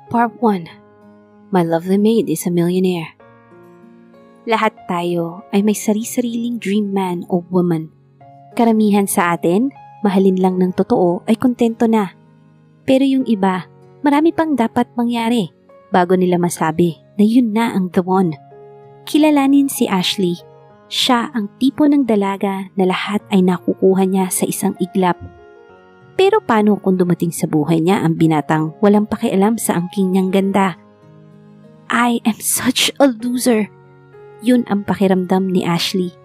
Part 1. My lovely maid is a millionaire. Lahat tayo ay may sari-sariling dream man o woman. Karamihan sa atin, mahalin lang ng totoo ay kontento na. Pero yung iba, marami pang dapat mangyari bago nila masabi na yun na ang the one. Kilalanin si Ashley. Siya ang tipo ng dalaga na lahat ay nakukuha niya sa isang iglap. Pero paano kung dumating sa buhay niya ang binatang walang pakialam sa angking niyang ganda? I am such a loser. Yun ang pakiramdam ni Ashley.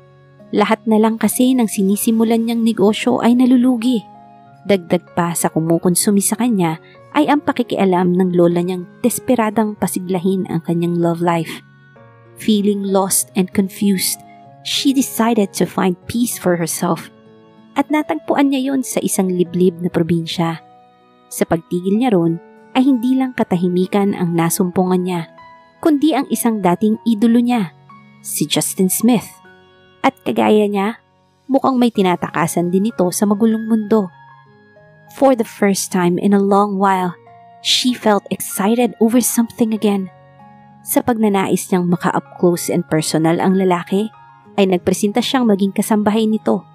Lahat na lang kasi ng sinisimulan niyang negosyo ay nalulugi. Dagdag pa sa kumukonsumi sa kanya ay ang pakikialam ng lola niyang desperadang pasiglahin ang kanyang love life. Feeling lost and confused, she decided to find peace for herself. At natagpuan niya yon sa isang liblib na probinsya. Sa pagtigil niya ron ay hindi lang katahimikan ang nasumpungan niya, kundi ang isang dating idolo niya, si Justin Smith. At kagaya niya, mukhang may tinatakasan din ito sa magulong mundo. For the first time in a long while, she felt excited over something again. Sa pagnanais niyang maka-up close and personal ang lalaki, ay nagpresenta siyang maging kasambahay nito.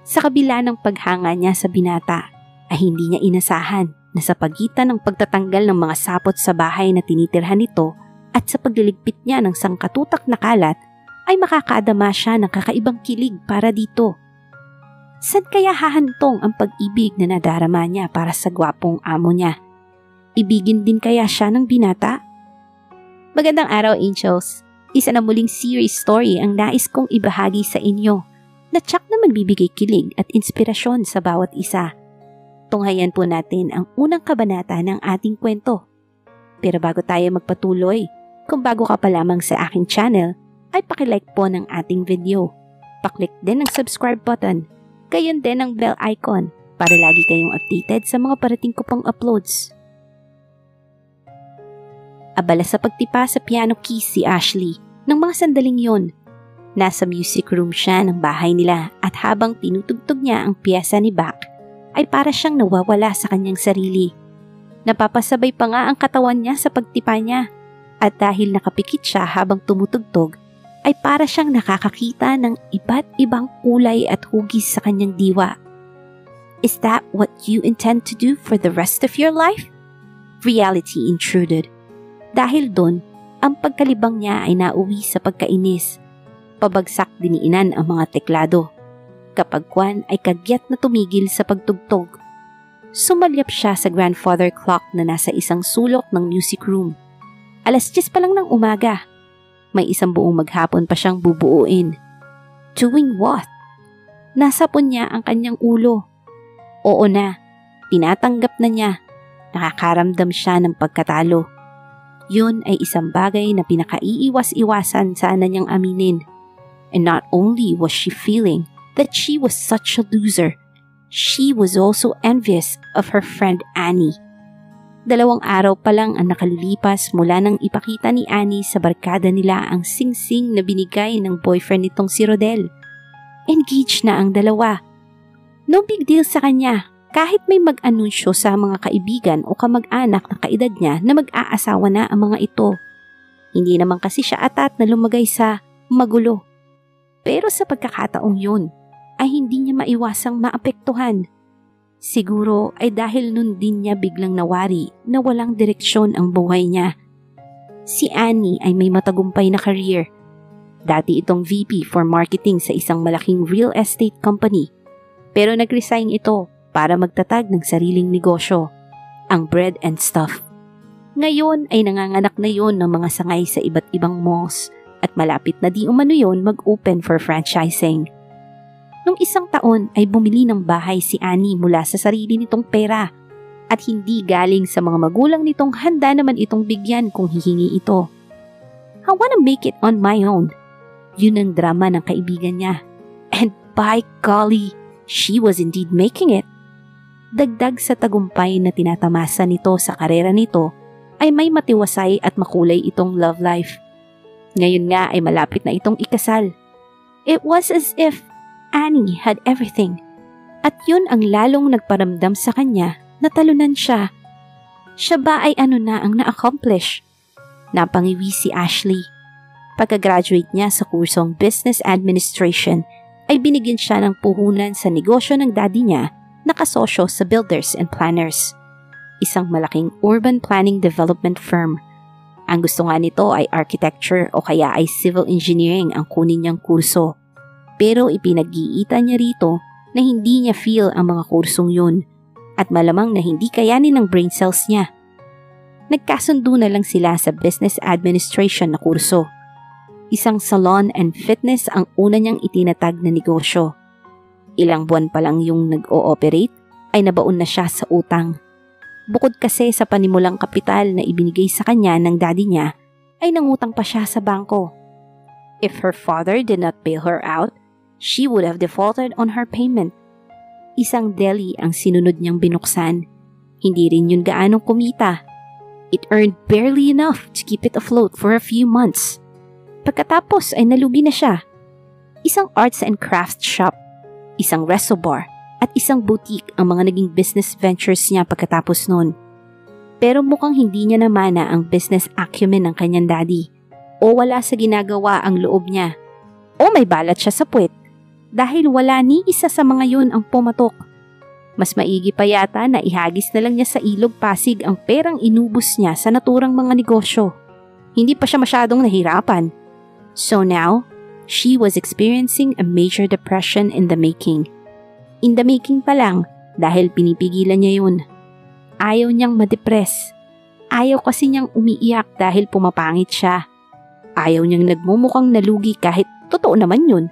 Sa kabila ng paghanga niya sa binata, ay hindi niya inasahan na sa pagitan ng pagtatanggal ng mga sapot sa bahay na tinitirhan nito at sa pagliligpit niya ng sangkatutak na kalat, ay makakaadama siya ng kakaibang kilig para dito. Saan kaya hahantong ang pag-ibig na nadarama niya para sa gwapong amo niya? Ibigin din kaya siya ng binata? Magandang araw, Angels! Isa na muling series story ang nais kong ibahagi sa inyo na tsak na magbibigay kilig at inspirasyon sa bawat isa. Tunghayan po natin ang unang kabanata ng ating kwento. Pero bago tayo magpatuloy, kung bago ka pa lamang sa aking channel, ay pakilike po ng ating video. Paklik din ang subscribe button, gayon din ang bell icon para lagi kayong updated sa mga parating ko pang uploads. Abala sa pagtipa sa piano keys si Ashley ng mga sandaling yon. Nasa music room siya ng bahay nila at habang tinutugtog niya ang piyesa ni Bach, ay para siyang nawawala sa kanyang sarili. Napapasabay pa nga ang katawan niya sa pagtipa niya at dahil nakapikit siya habang tumutugtog, ay para siyang nakakakita ng iba't ibang kulay at hugis sa kanyang diwa. Is that what you intend to do for the rest of your life? Reality intruded. Dahil doon, ang pagkalibang niya ay nauwi sa pagkainis. Pabagsak diniinan ang mga teklado. Kapag kwan ay kagyat na tumigil sa pagtugtog. Sumalyap siya sa grandfather clock na nasa isang sulok ng music room. 10:00 pa lang ng umaga. May isang buong maghapon pa siyang bubuuin. Doing what? Nasapon niya ang kanyang ulo. Oo na, tinatanggap na niya. Nakakaramdam siya ng pagkatalo. Yun ay isang bagay na pinakaiiwas-iwasan sana niyang aminin. And not only was she feeling that she was such a loser, she was also envious of her friend Annie. 2 araw pa lang ang nakalilipas mula nang ipakita ni Annie sa barkada nila ang sing-sing na binigay ng boyfriend nitong si Rodel. Engaged na ang dalawa. No big deal sa kanya kahit may mag-anunsyo sa mga kaibigan o kamag-anak na kaedad niya na mag-aasawa na ang mga ito. Hindi naman kasi siya atat na lumagay sa magulo. Pero sa pagkakataong yun, ay hindi niya maiwasang maapektuhan. Siguro ay dahil nun din niya biglang nawari na walang direksyon ang buhay niya. Si Annie ay may matagumpay na career. Dati itong VP for marketing sa isang malaking real estate company. Pero nag-resign ito para magtatag ng sariling negosyo, ang bread and stuff. Ngayon ay nanganganak na yon ng mga sangay sa iba't ibang malls at malapit na di umano yon mag-open for franchising. Nung isang taon ay bumili ng bahay si Annie mula sa sarili nitong pera at hindi galing sa mga magulang nitong handa naman itong bigyan kung hihingi ito. I wanna make it on my own. Yun ang drama ng kaibigan niya. And by golly, she was indeed making it. Dagdag sa tagumpay na tinatamasa nito sa karera nito, ay may matiwasay at makulay itong love life. Ngayon nga ay malapit na itong ikasal. It was as if Annie had everything. At yun ang lalong nagparamdam sa kanya na talunan siya. Siya ba ay ano na ang na-accomplish? Napangiwi si Ashley. Pagka-graduate niya sa kursong Business Administration, ay binigyan siya ng puhunan sa negosyo ng daddy niya na kasosyo sa Builders and Planners, isang malaking urban planning development firm. Ang gusto nga nito ay architecture o kaya ay civil engineering ang kunin niyang kurso. Pero ipinag-iita niya rito na hindi niya feel ang mga kursong yun at malamang na hindi kayanin ng brain cells niya. Nagkasundo na lang sila sa business administration na kurso. Isang salon and fitness ang una niyang itinatag na negosyo. Ilang buwan pa lang yung nag-ooperate ay nabaon na siya sa utang. Bukod kasi sa panimulang kapital na ibinigay sa kanya ng daddy niya, ay nangutang pa siya sa bangko. If her father did not bail her out, she would have defaulted on her payment. Isang deli ang sinunod niyang binuksan. Hindi rin yun gaanong kumita. It earned barely enough to keep it afloat for a few months. Pagkatapos ay nalugi na siya. Isang arts and crafts shop, isang resto bar, at isang boutique ang mga naging business ventures niya pagkatapos nun. Pero mukhang hindi niya namana ang business acumen ng kanyang daddy o wala sa ginagawa ang loob niya o may balat siya sa puwet dahil wala ni isa sa mga yun ang pumatok. Mas maigi pa yata na ihagis na lang niya sa ilog Pasig ang perang inubos niya sa naturang mga negosyo. Hindi pa siya masyadong nahirapan. So now, she was experiencing a major depression in the making. In the making pa lang dahil pinipigilan niya yun. Ayaw niyang madepress. Ayaw kasi niyang umiiyak dahil pumapangit siya. Ayaw niyang nagmumukhang nalugi kahit totoo naman yun.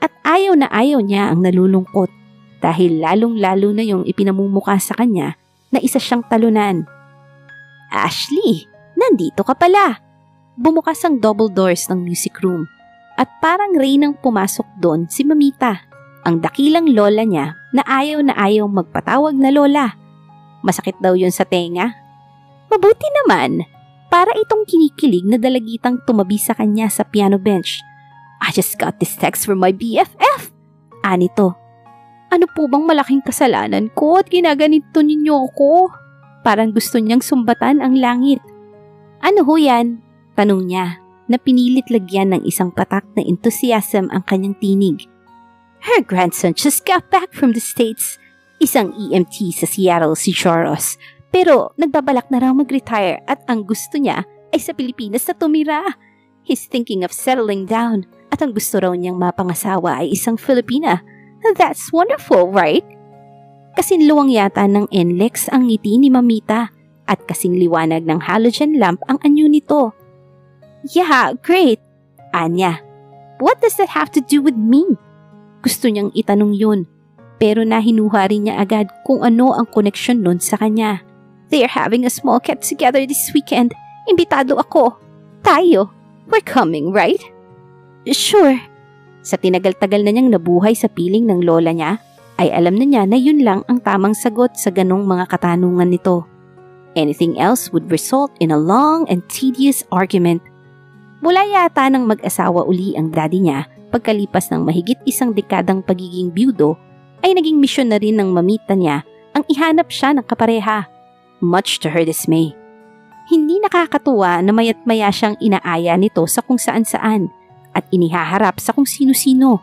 At ayaw niya ang nalulungkot dahil lalong-lalo na yung ipinamumuka sa kanya na isa siyang talunan. Ashley, nandito ka pala. Bumukas ang double doors ng music room at parang reynang pumasok doon si Mamita, ang dakilang lola niya na ayaw magpatawag na lola. Masakit daw yun sa tenga. Mabuti naman, para itong kinikilig na dalagitang tumabi sa kanya sa piano bench. I just got this text from my BFF. Anito, ano po bang malaking kasalanan ko at ginaganito ninyo ako? Parang gusto niyang sumbatan ang langit. Ano ho yan? Tanong niya na pinilit lagyan ng isang patak na enthusiasm ang kanyang tinig. Her grandson just got back from the States. Isang EMT sa Seattle si Choros. Pero nagbabalak na raw mag-retire at ang gusto niya ay sa Pilipinas na tumira. He's thinking of settling down at ang gusto raw niyang mapangasawa ay isang Filipina. That's wonderful, right? Kasing luwang yata ng NLEX ang ngiti ni Mamita at kasing liwanag ng halogen lamp ang anyo nito. Yeah, great. Anya, what does that have to do with me? Gusto niyang itanong yun, pero nahinuha rin niya agad kung ano ang koneksyon nun sa kanya. They are having a small get together this weekend. Imbitado ako. Tayo. We're coming, right? Sure. Sa tinagal-tagal na niyang nabuhay sa piling ng lola niya, ay alam na niya na yun lang ang tamang sagot sa ganong mga katanungan nito. Anything else would result in a long and tedious argument. Mula yata nang mag-asawa uli ang daddy niya pagkalipas ng mahigit isang dekadang pagiging byudo, ay naging misyon na rin ng mamita niya ang ihanap siya ng kapareha, much to her dismay. Hindi nakakatuwa na mayat maya siyang inaaya nito sa kung saan-saan at inihaharap sa kung sino-sino.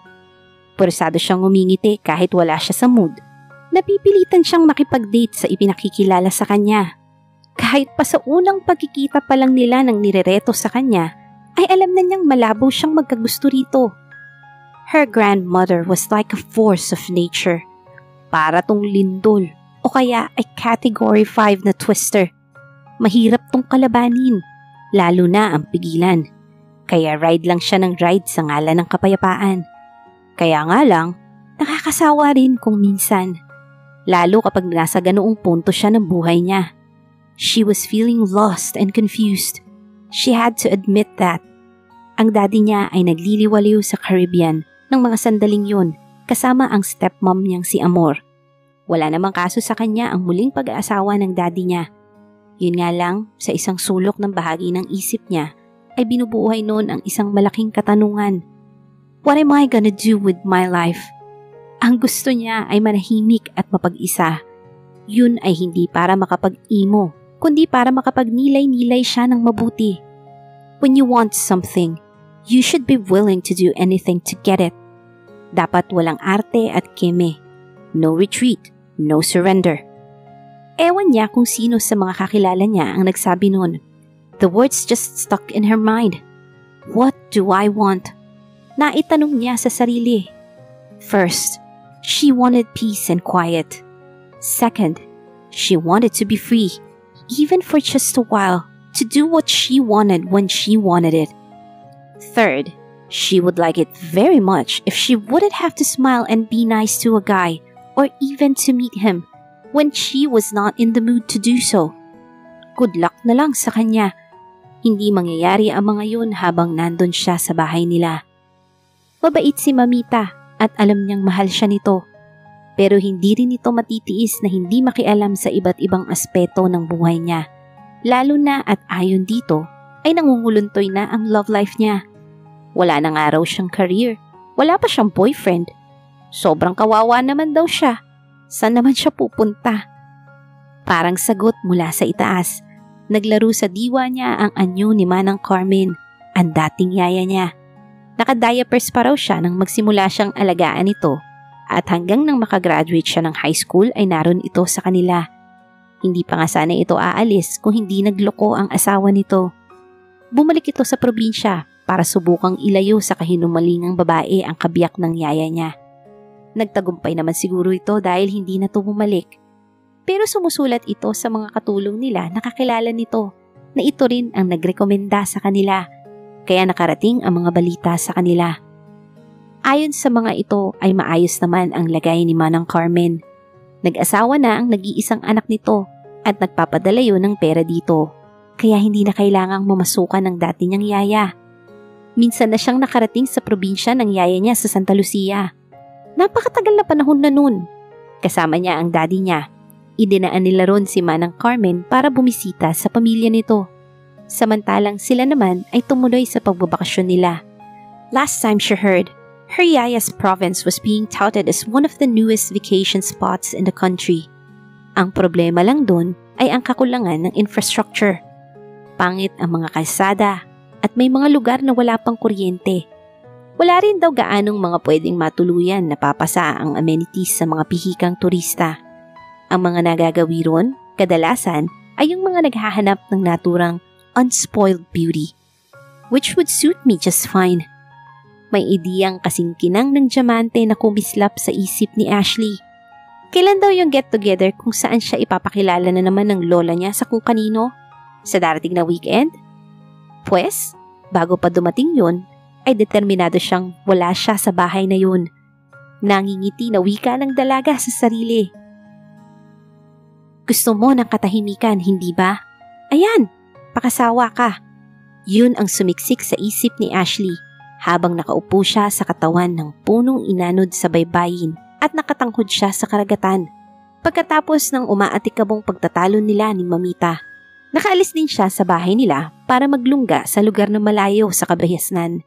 Pursado siyang umingiti kahit wala siya sa mood. Napipilitan siyang makipag-date sa ipinakikilala sa kanya. Kahit pa sa unang pagkikita pa lang nila ng nirereto sa kanya, ay alam na niyang malabo siyang magkagusto rito. Her grandmother was like a force of nature. Para tong lindol o kaya ay category 5 na twister. Mahirap tong kalabanin, lalo na ang pigilan. Kaya ride lang siya ng ride sa ngalan ng kapayapaan. Kaya nga lang, nakakasawa rin kung minsan. Lalo kapag nasa ganoong punto siya ng buhay niya. She was feeling lost and confused. She had to admit that. Ang daddy niya ay nagliliwaliw sa Caribbean ng mga sandaling yun kasama ang stepmom niyang si Amor. Wala namang kaso sa kanya ang muling pag-aasawa ng daddy niya. Yun nga lang, sa isang sulok ng bahagi ng isip niya ay binubuhay noon ang isang malaking katanungan. What am I gonna do with my life? Ang gusto niya ay manahimik at mapag-isa. Yun ay hindi para makapag-imo kundi para makapagnilay-nilay siya ng mabuti. When you want something, you should be willing to do anything to get it. Dapat walang arte at keme. No retreat, no surrender. Ewan niya kung sino sa mga kakilala niya ang nagsabi nun. The words just stuck in her mind. What do I want? Naitanong niya sa sarili. First, she wanted peace and quiet. Second, she wanted to be free, even for just a while, to do what she wanted when she wanted it. Third, she would like it very much if she wouldn't have to smile and be nice to a guy or even to meet him when she was not in the mood to do so. Good luck na lang sa kanya. Hindi mangyayari ang mga yun habang nandun siya sa bahay nila. Mabait si Mamita at alam niyang mahal siya nito. Pero hindi rin ito matitiis na hindi makialam sa iba't ibang aspeto ng buhay niya. Lalo na at ayon dito ay nangunguluntoy na ang love life niya. Wala na nga raw siyang career. Wala pa siyang boyfriend. Sobrang kawawa naman daw siya. Saan naman siya pupunta? Parang sagot mula sa itaas. Naglaro sa diwa niya ang anyo ni Manang Carmen, ang dating yaya niya. Naka-diapers pa raw siya nang magsimula siyang alagaan ito at hanggang nang makagraduate siya ng high school ay naroon ito sa kanila. Hindi pa nga sana ito aalis kung hindi nagloko ang asawa nito. Bumalik ito sa probinsya para subukang ilayo sa kahinumalingang babae ang kabiyak ng yaya niya. Nagtagumpay naman siguro ito dahil hindi na ito bumalik. Pero sumusulat ito sa mga katulong nila na kakilala nito na ito rin ang nagrekomenda sa kanila. Kaya nakarating ang mga balita sa kanila. Ayon sa mga ito ay maayos naman ang lagay ni Manang Carmen. Nag-asawa na ang nag-iisang anak nito at nagpapadala yun ng pera dito. Kaya hindi na kailangang mamasukan ng dati niyang yaya. Minsan na siyang nakarating sa probinsya ng yaya niya sa Santa Lucia. Napakatagal na panahon na nun. Kasama niya ang daddy niya. Idinaan nila ron si Manang Carmen para bumisita sa pamilya nito. Samantalang sila naman ay tumuloy sa pagbabakasyon nila. Last time she heard, her yaya's province was being touted as one of the newest vacation spots in the country. Ang problema lang doon ay ang kakulangan ng infrastructure. Pangit ang mga kalsada at may mga lugar na wala pang kuryente. Wala rin daw gaanong mga pwedeng matuluyan na papasa ang amenities sa mga pihikang turista. Ang mga nagagawi ron, kadalasan, ay yung mga naghahanap ng naturang unspoiled beauty, which would suit me just fine. May ideyang kasingkinang ng diamante na kumislap sa isip ni Ashley. Kailan daw yung get-together kung saan siya ipapakilala na naman ng lola niya sa kung kanino? Sa darating na weekend? Pwes, bago pa dumating yun, ay determinado siyang wala siya sa bahay na yun. Nangingiti na wika ng dalaga sa sarili. Gusto mo ng katahimikan, hindi ba? Ayan! Pakasawa ka. Yun ang sumiksik sa isip ni Ashley habang nakaupo siya sa katawan ng punong inanod sa baybayin at nakatangkod siya sa karagatan. Pagkatapos ng umaatikabong pagtatalo nila ni Mamita, nakaalis din siya sa bahay nila para maglungga sa lugar na malayo sa kabayasnan.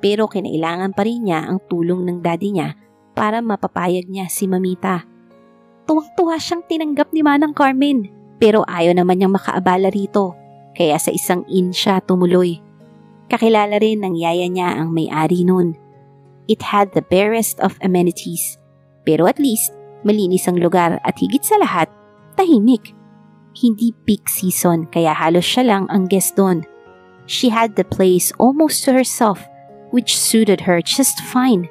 Pero kinailangan pa rin niya ang tulong ng daddy niya para mapapayag niya si Mamita. Tuwang-tuwa siyang tinanggap ni Manang Carmen pero ayaw naman niyang makaabala rito. Kaya sa isang inn siya tumuloy. Kakilala rin ng yaya niya ang may-ari nun. It had the barest of amenities. Pero at least, malinis ang lugar at higit sa lahat, tahimik. Hindi peak season kaya halos siya lang ang guest doon. She had the place almost to herself, which suited her just fine.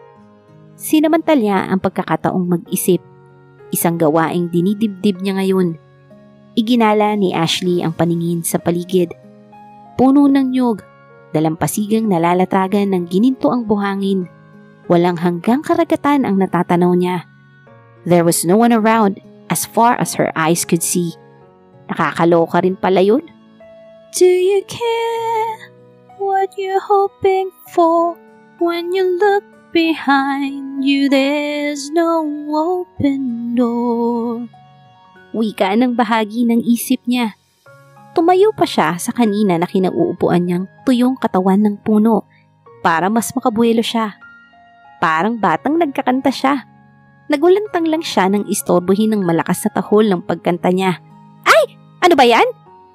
Sinamantalya ang pagkakataong mag-isip. Isang gawaing dinidibdib niya ngayon. Iginala ni Ashley ang paningin sa paligid. Puno ng nyug, dalampasigang nalalatagan ng gininto ang buhangin. Walang hanggang karagatan ang natatanaw niya. There was no one around as far as her eyes could see. Nakakaloka rin pala yun. Do you care what you're hoping for when you look behind you? There's no open door. Wika ng bahagi ng isip niya. Tumayo pa siya sa kanina na kinauupuan niyang tuyong katawan ng puno para mas makabuelo siya. Parang batang nagkakanta siya. Nagulantang lang siya nang istorbohin ng malakas na tahol ng pagkanta niya. Ay! Ano ba yan?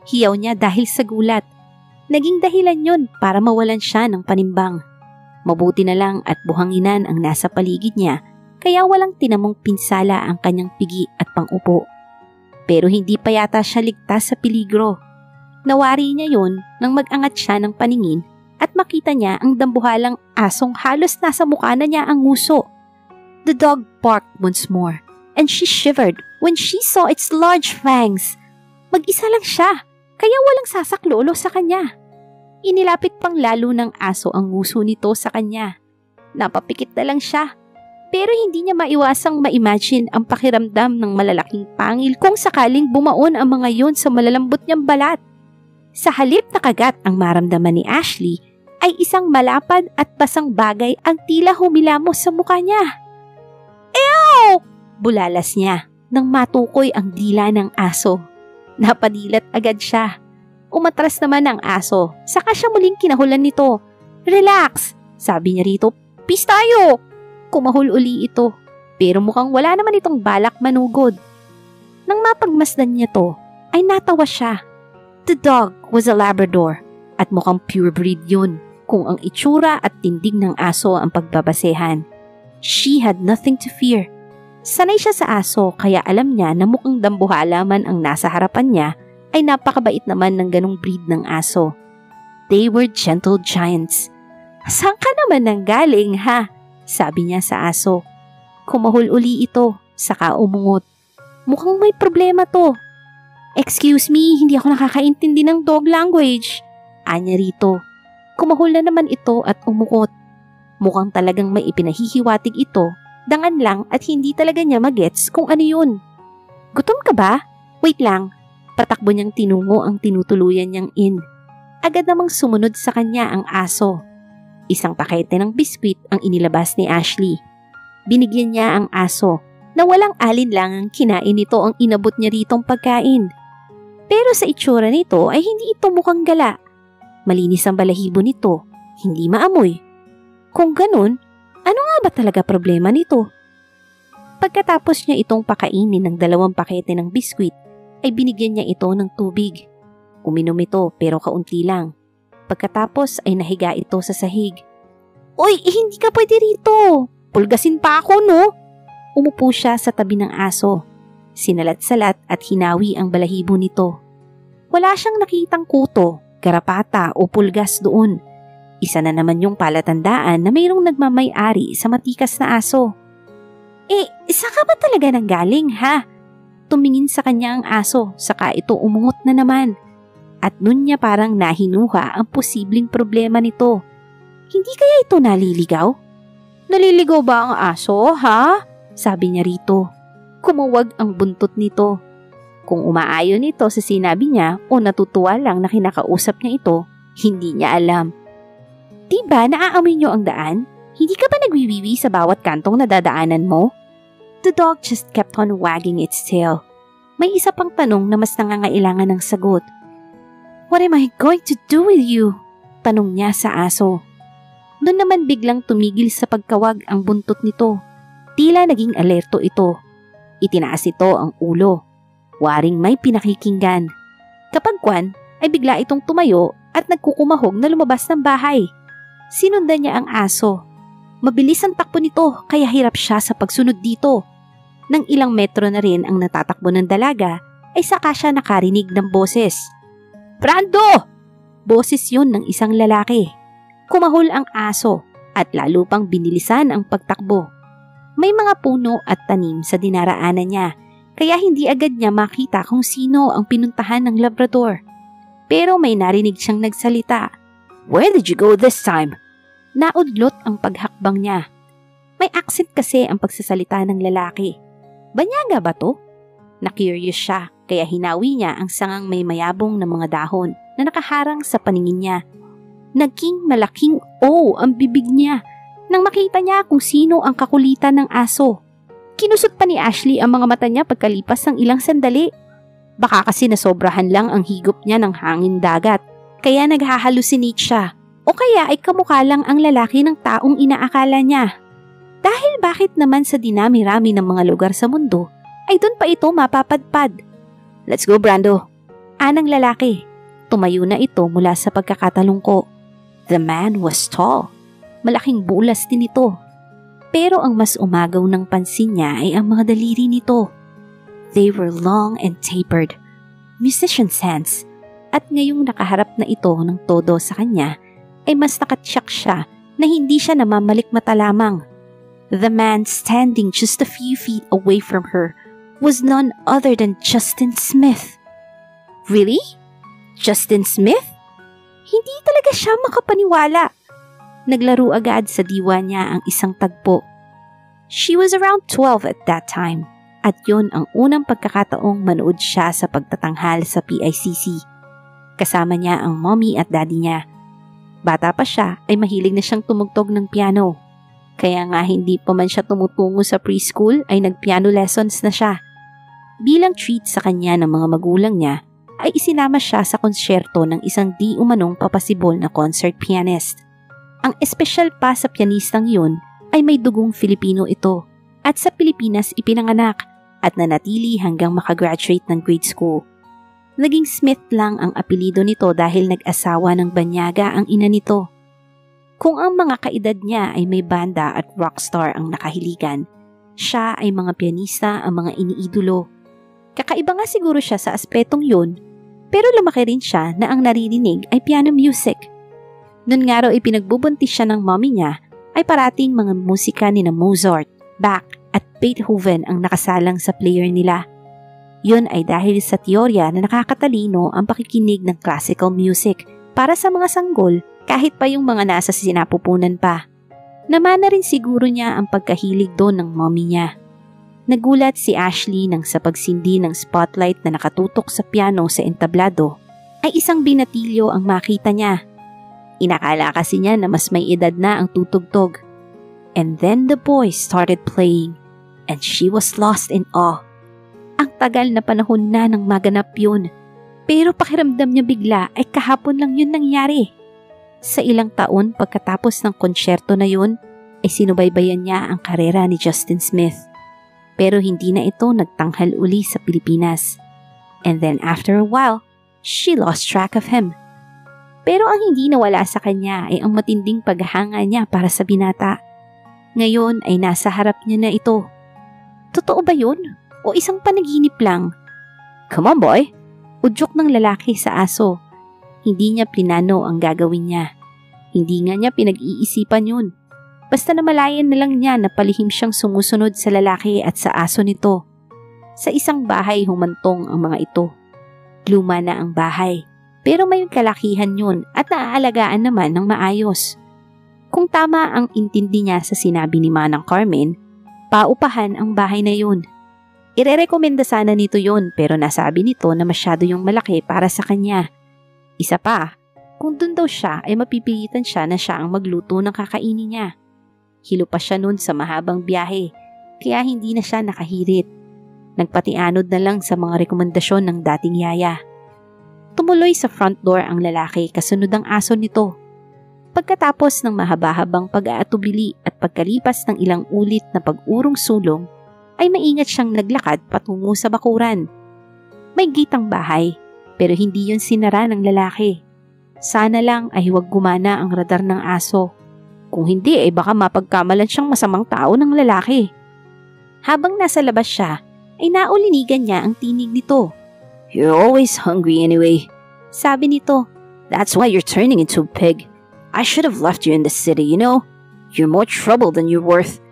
Hiyaw niya dahil sa gulat. Naging dahilan yun para mawalan siya ng panimbang. Mabuti na lang at buhanginan ang nasa paligid niya, kaya walang tinamong pinsala ang kanyang pigi at pangupo. Pero hindi pa yata siya ligtas sa peligro. Nawari niya yun nang mag-angat siya ng paningin at makita niya ang dambuhalang asong halos nasa mukha na niya ang nguso. The dog barked once more, and she shivered when she saw its large fangs. Mag-isa lang siya, kaya walang sasaklolo sa kanya. Inilapit pang lalo ng aso ang nguso nito sa kanya. Napapikit na lang siya, pero hindi niya maiwasang ma-imagine ang pakiramdam ng malalaking pangil kung sakaling bumaon ang mga yon sa malalambot niyang balat. Sa halip na kagat ang maramdaman ni Ashley, ay isang malapad at basang bagay ang tila humilamos sa mukha niya. Ew! Bulalas niya nang matukoy ang dila ng aso. Napadilat agad siya. Umatras naman ang aso, saka siya muling kinahulan nito. Relax, sabi niya rito. Peace tayo! Kumahul uli ito, pero mukhang wala naman itong balak manugod. Nang mapagmasdan niya to, ay natawa siya. The dog was a Labrador at mukhang pure breed yun kung ang itsura at tindig ng aso ang pagbabasehan. She had nothing to fear. Sanay siya sa aso kaya alam niya na mukhang dambuhala man ang nasa harapan niya ay napakabait naman ng ganong breed ng aso. They were gentle giants. Saan ka naman nanggaling ha? Sabi niya sa aso. Kumahul uli ito, saka umungot. Mukhang may problema to. Excuse me, hindi ako nakakaintindi ng dog language. Anya rito. Kumahul na naman ito at umukot. Mukhang talagang may ipinahihiwatig ito, dangan lang at hindi talaga niya magets kung ano yun. Gutom ka ba? Wait lang. Patakbo niyang tinungo ang tinutuluyan niyang inn. Agad namang sumunod sa kanya ang aso. Isang pakete ng biskwit ang inilabas ni Ashley. Binigyan niya ang aso na walang alinlangang kinain nito ang inabot niya ritong pagkain. Pero sa itsura nito ay hindi ito mukhang gala. Malinis ang balahibo nito, hindi maamoy. Kung ganun, ano nga ba talaga problema nito? Pagkatapos niya itong pakainin ng 2 pakete ng biskwit, ay binigyan niya ito ng tubig. Uminom ito pero kaunti lang. Pagkatapos ay nahiga ito sa sahig. Oy, hindi ka pwede rito! Pulgasin pa ako, no? Umupo siya sa tabi ng aso. Sinalat-salat at hinawi ang balahibo nito. Wala siyang nakitang kuto, garapata o pulgas doon. Isa na naman yung palatandaan na mayroong nagmamay-ari sa matikas na aso. Saan ka ba talaga nanggaling ha? Tumingin sa kanya ang aso, saka ito umungot na naman. At nun niya parang nahinuha ang posibleng problema nito. Hindi kaya ito naliligaw? Naliligaw ba ang aso, ha? Sabi niya rito. Kumuwag ang buntot nito. Kung umaayon ito sa sinabi niya o natutuwa lang na kinakausap niya ito, hindi niya alam. Diba naaamoy niyo ang daan? Hindi ka ba nagwiwiwi sa bawat kantong nadadaanan mo? The dog just kept on wagging its tail. May isa pang tanong na mas nangangailangan ng sagot. What am I going to do with you? Tanong niya sa aso. Doon naman biglang tumigil sa pagkawag ang buntot nito. Tila naging alerto ito. Itinaas ito ang ulo. Waring may pinakikinggan. Kapag kwan, ay bigla itong tumayo at nagkukumahog na lumabas ng bahay. Sinundan niya ang aso. Mabilis ang takbo nito kaya hirap siya sa pagsunod dito. Nang ilang metro na rin ang natatakbo ng dalaga, ay saka siya nakarinig ng boses. Brando! Boses yun ng isang lalaki. Kumahol ang aso at lalo pang binilisan ang pagtakbo. May mga puno at tanim sa dinaraanan niya, kaya hindi agad niya makita kung sino ang pinuntahan ng Labrador. Pero may narinig siyang nagsalita. Where did you go this time? Naudlot ang paghakbang niya. May accent kasi ang pagsasalita ng lalaki. Banyaga ba to? Na-curious siya, kaya hinawi niya ang sangang may mayabong na mga dahon na nakaharang sa paningin niya. Naging malaking O ang bibig niya nang makita niya kung sino ang kakulitan ng aso. Kinusot pa ni Ashley ang mga mata niya pagkalipas ng ilang sandali. Baka kasi nasobrahan lang ang higop niya ng hangin dagat, kaya naghahalusinate siya. O kaya ay kamukha lang ang lalaki ng taong inaakala niya. Dahil bakit naman sa dinami-rami ng mga lugar sa mundo, ay doon pa ito mapapadpad. Let's go, Brando. Anang lalaki. Tumayo na ito mula sa pagkakatalungko. The man was tall. Malaking bulas din ito. Pero ang mas umagaw ng pansin niya ay ang mga daliri nito. They were long and tapered. Musician's hands. At ngayong nakaharap na ito ng todo sa kanya, ay mas nakatsak siya na hindi siya namamalikmata lamang. The man standing just a few feet away from her was none other than Justin Smith. Really? Justin Smith? Hindi talaga siya makapaniwala. Naglaro agad sa diwa niya ang isang tagpo. She was around 12 at that time, at yun ang unang pagkakataong manood siya sa pagtatanghal sa PICC. Kasama niya ang mommy at daddy niya. Bata pa siya ay mahilig na siyang tumugtog ng piano. Kaya nga hindi pa man siya tumutungo sa preschool ay nagpiano lessons na siya. Bilang treat sa kanya ng mga magulang niya, ay isinama siya sa konsyerto ng isang di umanong papasibol na concert pianist. Ang espesyal pa sa pianistang yun ay may dugong Filipino ito at sa Pilipinas ipinanganak at nanatili hanggang makagraduate ng grade school. Naging Smith lang ang apelido nito dahil nag-asawa ng banyaga ang ina nito. Kung ang mga kaedad niya ay may banda at rockstar ang nakahiligan, siya ay mga pianista ang mga iniidolo. Kakaiba nga siguro siya sa aspetong yun, pero lumaki rin siya na ang naririnig ay piano music. Noon nga raw ipinagbubuntis siya ng mommy niya ay parating mga musika ni na Mozart, Bach at Beethoven ang nakasalang sa player nila. Yun ay dahil sa teorya na nakakatalino ang pakikinig ng classical music para sa mga sanggol kahit pa yung mga nasa sinapupunan pa. Namana rin siguro niya ang pagkahilig doon ng mommy niya. Nagulat si Ashley nang sa pagsindi ng spotlight na nakatutok sa piano sa entablado ay isang binatilyo ang makita niya. Inakala kasi niya na mas may edad na ang tutugtog. And then the boy started playing and she was lost in awe. Ang tagal na panahon na nang maganap yun, pero pakiramdam niya bigla ay kahapon lang yun nangyari. Sa ilang taon pagkatapos ng konsyerto na yun, ay sinubaybayan niya ang karera ni Justin Smith. Pero hindi na ito nagtanghal uli sa Pilipinas. And then after a while, she lost track of him. Pero ang hindi nawala sa kanya ay ang matinding paghanga niya para sa binata. Ngayon ay nasa harap niya na ito. Totoo ba yun? O isang panaginip lang? Come on boy! Udyok ng lalaki sa aso. Hindi niya plinano ang gagawin niya. Hindi nga niya pinag-iisipan yun. Basta namalayan na lang niya na palihim siyang sumusunod sa lalaki at sa aso nito. Sa isang bahay humantong ang mga ito. Luma na ang bahay, pero may kalakihan yun at naaalagaan naman ng maayos. Kung tama ang intindi niya sa sinabi ni Manang Carmen, paupahan ang bahay na yun. Irerekomenda sana nito yun pero nasabi nito na masyado yung malaki para sa kanya. Isa pa, kung dun daw siya ay mapipilitan siya na siya ang magluto ng kakainin niya. Hilo pa siya nun sa mahabang biyahe, kaya hindi na siya nakahirit. Nagpatianod na lang sa mga rekomendasyon ng dating yaya. Tumuloy sa front door ang lalaki kasunod ang aso nito. Pagkatapos ng mahaba-habang pag-aatubili at pagkalipas ng ilang ulit na pag-urong sulong, ay maingat siyang naglakad patungo sa bakuran. May gitang bahay, pero hindi yun sinara ng lalaki. Sana lang ay huwag gumana ang radar ng aso. Kung hindi ay baka mapagkamalan siyang masamang tao ng lalaki. Habang nasa labas siya, ay naulinigan niya ang tinig nito. You're always hungry anyway. Sabi nito, that's why you're turning into a pig. I should have left you in the city, you know? You're more trouble than you're worth.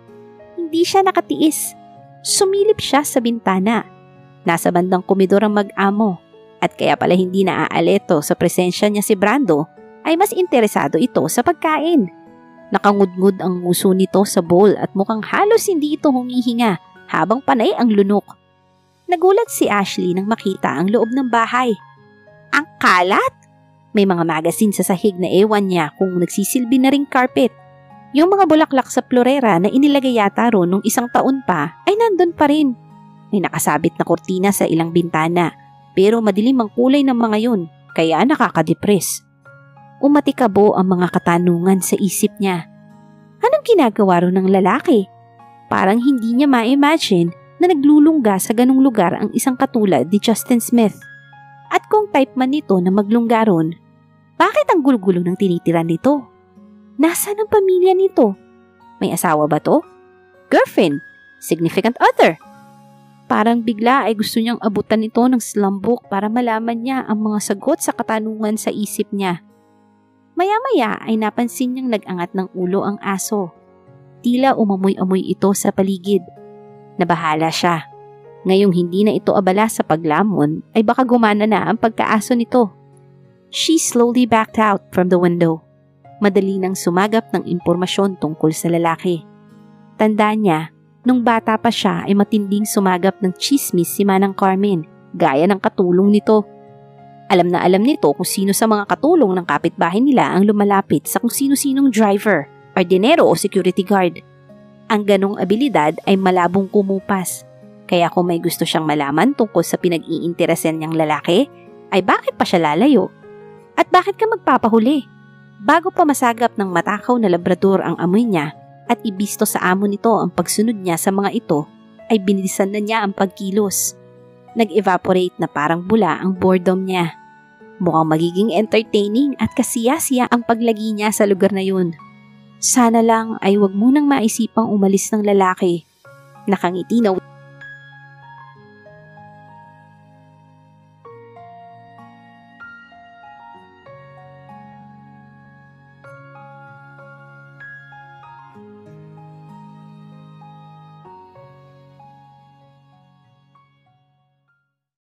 Hindi siya nakatiis. Sumilip siya sa bintana. Nasa bandang komedor ang mag-amo at kaya pala hindi naaaleto sa presensya niya si Brando ay mas interesado ito sa pagkain. Nakangudngud ang nguso nito sa bowl at mukhang halos hindi ito humihinga habang panay ang lunok. Nagulat si Ashley nang makita ang loob ng bahay. Ang kalat! May mga magasin sa sahig na ewan niya kung nagsisilbi na ring carpet. Yung mga bulaklak sa florera na inilagay yata ron nung isang taon pa ay nandun pa rin. May nakasabit na kortina sa ilang bintana pero madilim ang kulay ng mga yun kaya nakakadepress. Umatikabo ang mga katanungan sa isip niya. Anong ginagawa ron ng lalaki? Parang hindi niya ma-imagine na naglulungga sa ganung lugar ang isang katulad ni Justin Smith. At kung type man nito na maglunggaron, bakit ang gulo-gulo ng tinitira nito? Nasaan ang pamilya nito? May asawa ba to? Girlfriend? Significant other? Parang bigla ay gusto niyang abutan ito ng slumbook para malaman niya ang mga sagot sa katanungan sa isip niya. Maya-maya ay napansin niyang nag-angat ng ulo ang aso. Tila umamoy-amoy ito sa paligid. Nabahala siya. Ngayong hindi na ito abala sa paglamon, ay baka gumana na ang pagkaaso nito. She slowly backed out from the window. Madali nang sumagap ng impormasyon tungkol sa lalaki. Tandaan niya, nung bata pa siya ay matinding sumagap ng chismis si Manang Carmen, gaya ng katulong nito. Alam na alam nito kung sino sa mga katulong ng kapitbahay nila ang lumalapit sa kung sino-sinong driver, ordinero o security guard. Ang ganong abilidad ay malabong kumupas. Kaya kung may gusto siyang malaman tungkol sa pinag-iinteresan niyang lalaki, ay bakit pa siya lalayo? At bakit ka magpapahuli? Bago pa masagap ng matakaw na labrador ang amoy niya at ibisto sa amo nito ang pagsunod niya sa mga ito, ay binilisan na niya ang pagkilos. Nag-evaporate na parang bula ang boredom niya. Mukhang magiging entertaining at kasiya-siya ang paglagi niya sa lugar na yun. Sana lang ay wag munang maisipang umalis ng lalaki. Nakangiti na